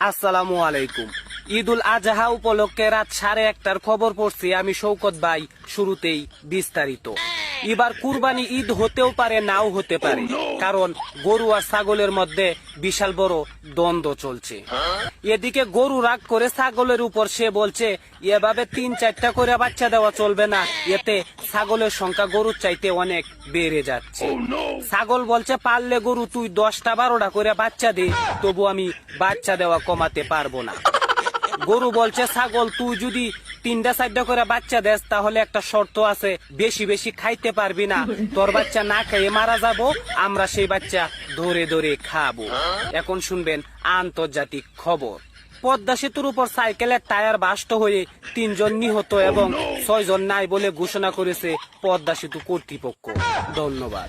আসসালামু আলাইকুম। ঈদুল আজহা উপলক্ষে রাত 1:30টার খবর পড়ছি আমি শৌকত ভাই। শুরুতেই বিস্তারিত। এবার কুরবানি ঈদ হতেও পারে, নাও হতে পারে, কারণ গরু আর ছাগলের মধ্যে বিশাল বড় দ্বন্দ্ব চলছে। এদিকে গরু রাগ করে ছাগলের উপর, সে বলছে এভাবে 3-4টা করে বাচ্চা দেওয়া চলবে না, এতে ছাগলের সংখ্যা গরুর চাইতে অনেক বেড়ে যাচ্ছে। ছাগল বলছে পারলে গরু তুই 10টা-12টা করে বাচ্চা দে, তবু আমি বাচ্চা দেওয়া কমাতে পারবো না। গরু বলছে ছাগল তুই যদি 3টা-4টা করে বাচ্চা দেস, তাহলে একটা শর্ত আছে, বেশি বেশি খাইতে পারবি না, তোর বাচ্চা না খেয়ে মারা যাবো, আমরা সেই বাচ্চা ধরে ধরে খাবো। এখন শুনবেন আন্তর্জাতিক খবর। পদ্মা সেতুর উপর সাইকেলের টায়ার বাস্ট হয়ে 3জন নিহত এবং 6জন নাই বলে ঘোষণা করেছে পদ্মা সেতু কর্তৃপক্ষ। ধন্যবাদ।